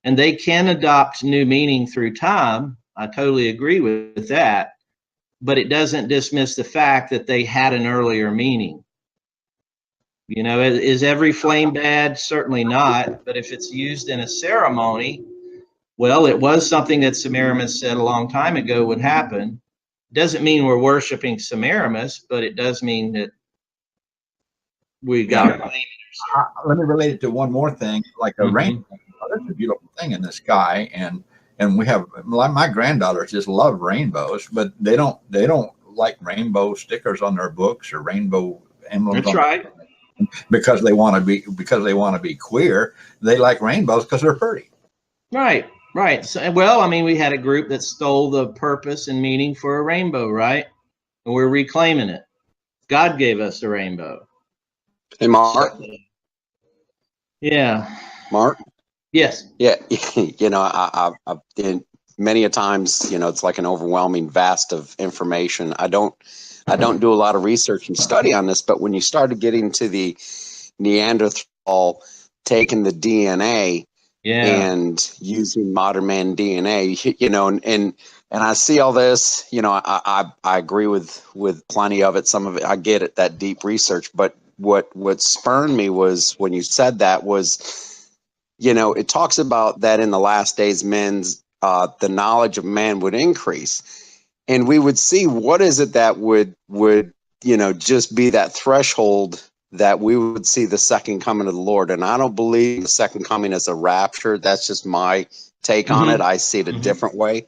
Speaker 3: And they can adopt new meaning through time. I totally agree with that. But it doesn't dismiss the fact that they had an earlier meaning. You know, is every flame bad? Certainly not. But if it's used in a ceremony, well, it was something that Semiramis said a long time ago would happen. Doesn't mean we're worshiping Semiramis, but it does mean that we got.
Speaker 10: Let me relate it to one more thing, like a rainbow. That's a beautiful thing in the sky, and we have, like, my granddaughters just love rainbows, but they don't like rainbow stickers on their books or rainbow emblems.
Speaker 3: That's right.
Speaker 10: Because they want to be queer. They like rainbows because they're pretty.
Speaker 3: Right. Right. So, well, I mean, we had a group that stole the purpose and meaning for a rainbow, right? And we're reclaiming it. God gave us a rainbow.
Speaker 11: Hey, Mark.
Speaker 3: Yeah.
Speaker 11: Mark?
Speaker 3: Yes.
Speaker 11: Yeah. You know, I've been many a times, you know, it's like an overwhelming vast of information. I don't do a lot of research and study on this, but when you started getting to the Neanderthal taking the DNA, and using modern man DNA, you know, and I see all this, you know, I agree with plenty of it. Some of it, I get it, that deep research, but what spurned me was when you said that was, you know, it talks about that in the last days, the knowledge of man would increase, and we would see what is it that would, you know, just be that threshold that we would see the second coming of the Lord. And I don't believe the second coming is a rapture. That's just my take on it. I see it a different way.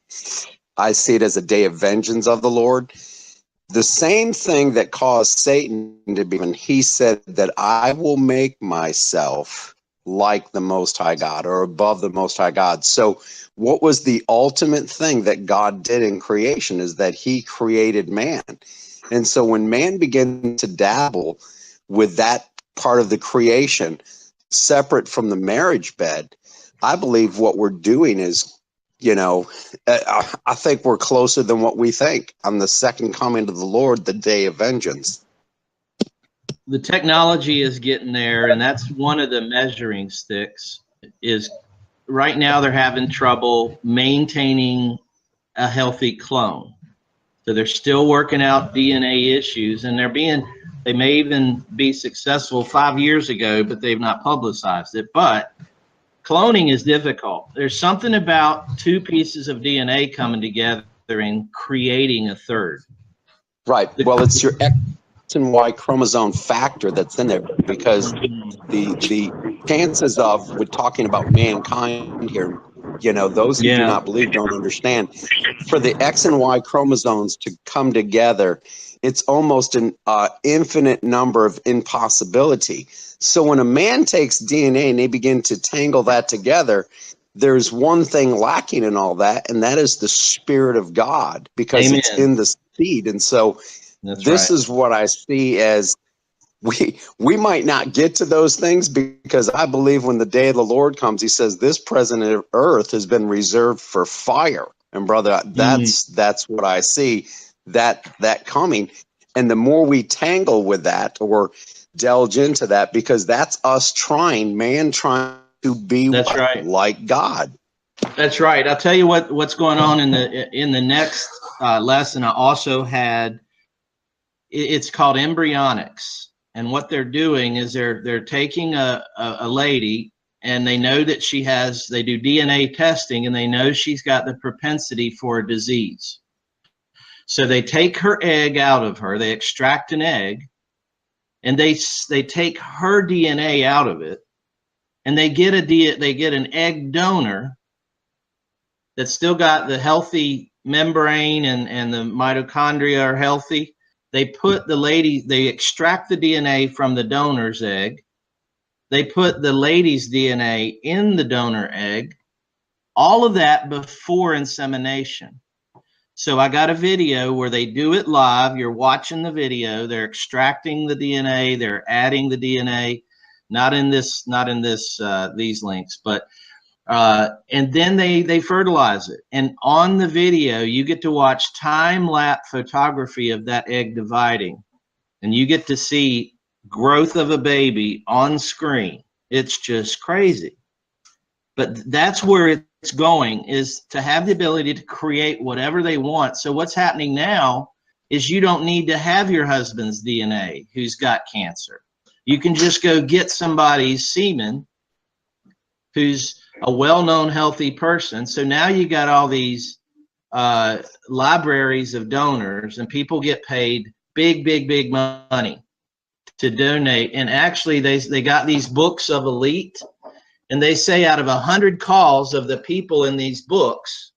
Speaker 11: I see it as a day of vengeance of the Lord. The same thing that caused Satan to be, when he said that I will make myself like the Most High God, or above the Most High God. So what was the ultimate thing that God did in creation is that he created man. And so when man began to dabble with that part of the creation separate from the marriage bed, I believe what we're doing is, you know, I think we're closer than what we think on the second coming of the Lord, the day of vengeance.
Speaker 3: The technology is getting there, and that's one of the measuring sticks. Is right now they're having trouble maintaining a healthy clone. So they're still working out DNA issues, and they may even be successful 5 years ago, but they've not publicized it. But cloning is difficult. There's something about two pieces of DNA coming together and creating a third.
Speaker 11: Right. Well, it's your X and Y chromosome factor that's in there, because the chances of, we're talking about mankind here, you know, those who do not believe don't understand. For the X and Y chromosomes to come together, it's almost an infinite number of impossibility. So when a man takes DNA and they begin to tangle that together, there's one thing lacking in all that, and that is the Spirit of God, because Amen. It's in the seed. And so this is what I see as, we might not get to those things, because I believe when the day of the Lord comes, he says this present earth has been reserved for fire. And brother, that's what I see, that coming. And the more we tangle with that or delve into that, because that's us trying to be like God.
Speaker 3: That's right. I'll tell you what's going on in the next lesson. I also had, it's called embryonics. And what they're doing is they're taking a lady, and they know that they do DNA testing, and they know she's got the propensity for a disease. So they take her egg out of her, they extract an egg, and they take her DNA out of it, and they get an egg donor that's still got the healthy membrane and the mitochondria are healthy. They extract the DNA from the donor's egg. They put the lady's DNA in the donor egg. All of that before insemination. So I got a video where they do it live. You're watching the video. They're extracting the DNA. They're adding the DNA. Not in these links, but and then they fertilize it. And on the video, you get to watch time-lapse photography of that egg dividing, and you get to see growth of a baby on screen. It's just crazy. But that's where it's going, is to have the ability to create whatever they want. So what's happening now is you don't need to have your husband's DNA who's got cancer. You can just go get somebody's semen who's a well-known healthy person. So now you got all these libraries of donors, and people get paid big money to donate. And actually they got these books of elite, and they say out of 100 calls of the people in these books,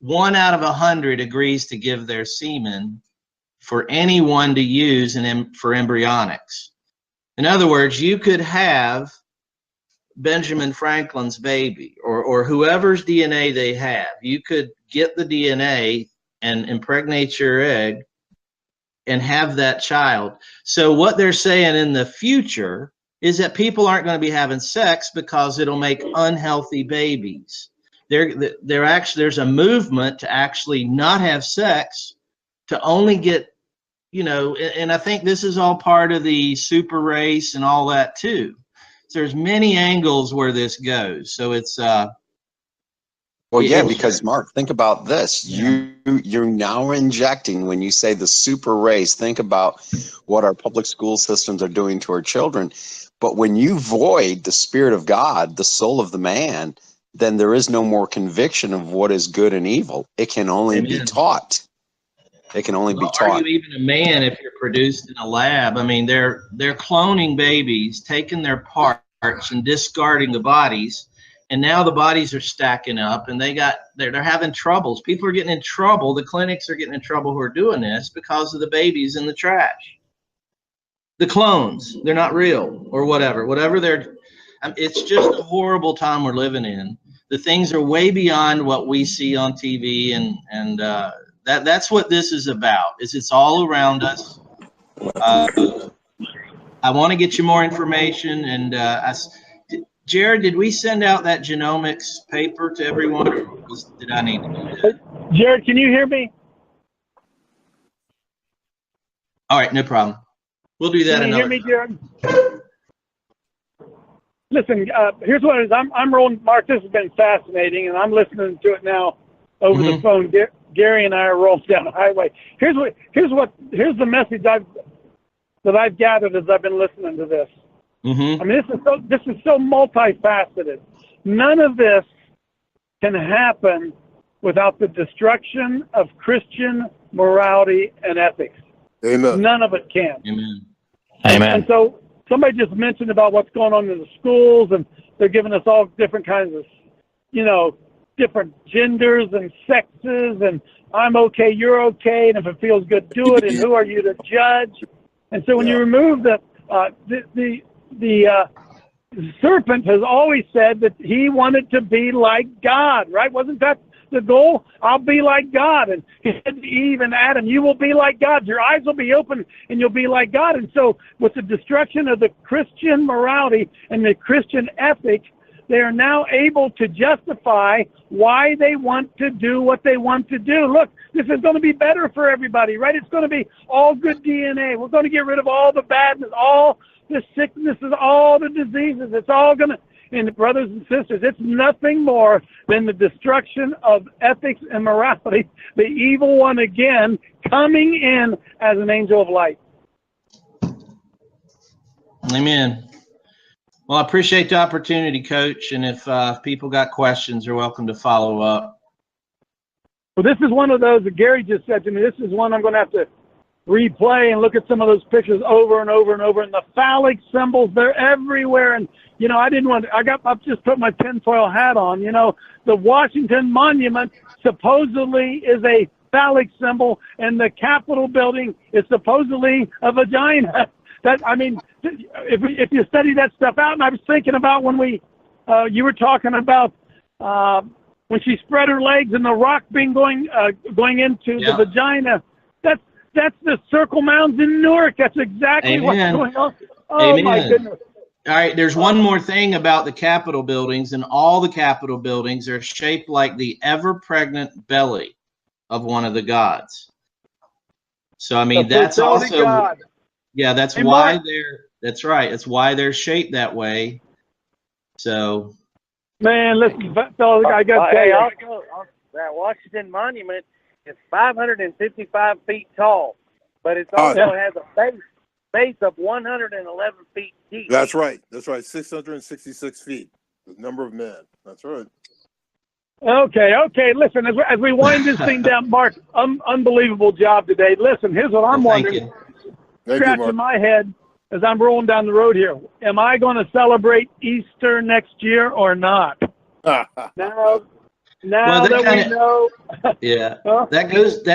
Speaker 3: 1 out of 100 agrees to give their semen for anyone to use for embryonics. In other words, you could have Benjamin Franklin's baby or whoever's DNA they have. You could get the DNA and impregnate your egg and have that child. So what they're saying in the future is that people aren't going to be having sex because it'll make unhealthy babies. There's a movement to actually not have sex, to only get, and I think this is all part of the super race and all that too. So there's many angles where this goes. So it's
Speaker 11: well, yeah, because Mark, think about this. Yeah. You're now injecting, when you say the super race, think about what our public school systems are doing to our children. But when you void the Spirit of God, the soul of the man, then there is no more conviction of what is good and evil. It can only be taught. It can only be taught.
Speaker 3: Are you even a man if you're produced in a lab? I mean, they're cloning babies, taking their parts and discarding the bodies, and now the bodies are stacking up, and they're having troubles. People are getting in trouble. The clinics are getting in trouble who are doing this because of the babies in the trash. The clones, they're not real or whatever. It's just a horrible time we're living in. The things are way beyond what we see on TV, and that's what this is about. It's all around us. I want to get you more information, and Jared, did we send out that genomics paper to everyone, or did I need to do that?
Speaker 8: Jared, can you hear me?
Speaker 3: All right, no problem. We'll do that.
Speaker 8: Can you hear me, Jared? Listen, here's what it is. I'm rolling. Mark, this has been fascinating, and I'm listening to it now over the phone. Gary and I are rolling down the highway. Here's the message that I've gathered as I've been listening to this. I mean, this is so multifaceted. None of this can happen without the destruction of Christian morality and ethics.
Speaker 12: Amen.
Speaker 8: None of it can.
Speaker 3: Amen.
Speaker 12: Amen.
Speaker 8: And so somebody just mentioned about what's going on in the schools, and they're giving us all different kinds of, different genders and sexes, and I'm okay, you're okay, and if it feels good, do it, and who are you to judge? And so when you remove the serpent has always said that he wanted to be like God, right? Wasn't that the goal? I'll be like God. And he said to Eve and Adam, you will be like God. Your eyes will be open and you'll be like God. And so with the destruction of the Christian morality and the Christian ethic, they are now able to justify why they want to do what they want to do. Look, this is going to be better for everybody, right? It's going to be all good DNA. We're going to get rid of all the badness, all the sicknesses, all the diseases. It's all going to, and brothers and sisters, it's nothing more than the destruction of ethics and morality, the evil one again coming in as an angel of light.
Speaker 3: Amen. Well, I appreciate the opportunity, Coach, and if people got questions, they're welcome to follow up.
Speaker 8: Well, this is one of those that Gary just said to me. This is one I'm going to have to replay and look at some of those pictures over and over and over. And the phallic symbols, they're everywhere. And, I've just put my tinfoil hat on. The Washington Monument supposedly is a phallic symbol, and the Capitol building is supposedly a vagina. If you study that stuff out, and I was thinking about when you were talking about when she spread her legs and the rock being going into the vagina. That's the Circle Mounds in Newark. That's exactly what's going on. Oh,
Speaker 3: Amen.
Speaker 8: My goodness.
Speaker 3: All right, there's one more thing about the Capitol buildings, and all the Capitol buildings are shaped like the ever-pregnant belly of one of the gods. So, I mean, that's also... God. Yeah, that's why that's right. That's why they're shaped that way. So...
Speaker 8: Man, listen, fellas, I got to tell you.
Speaker 13: That Washington Monument is 555 feet tall, but it also has a base
Speaker 8: base of 111 feet deep.
Speaker 12: That's right. That's right. 666 feet. The number of men. That's right.
Speaker 8: Okay. Listen, as we wind this thing down, Mark, unbelievable job today. Listen, here's what I'm wondering. Scratching my head as I'm rolling down the road here. Am I going to celebrate Easter next year or not? Now that we know.
Speaker 3: Yeah, that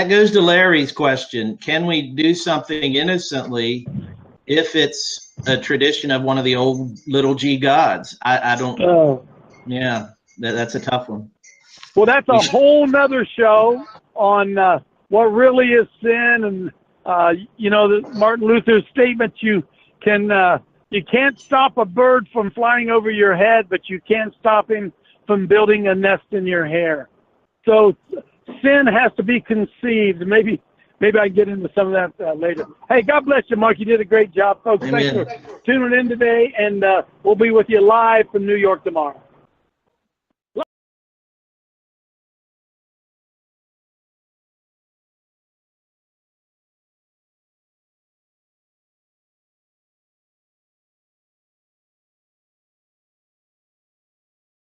Speaker 3: goes to Larry's question. Can we do something innocently if it's a tradition of one of the old little G gods? I don't. Yeah, that's a tough one.
Speaker 8: Well, that's a whole nother show on what really is sin, and Martin Luther's statement: you can't stop a bird from flying over your head, but you can stop him from building a nest in your hair. So sin has to be conceived. Maybe I can get into some of that later. Hey, God bless you, Mark. You did a great job, folks.
Speaker 3: Amen.
Speaker 8: Thanks for tuning in today, and we'll be with you live from New York tomorrow.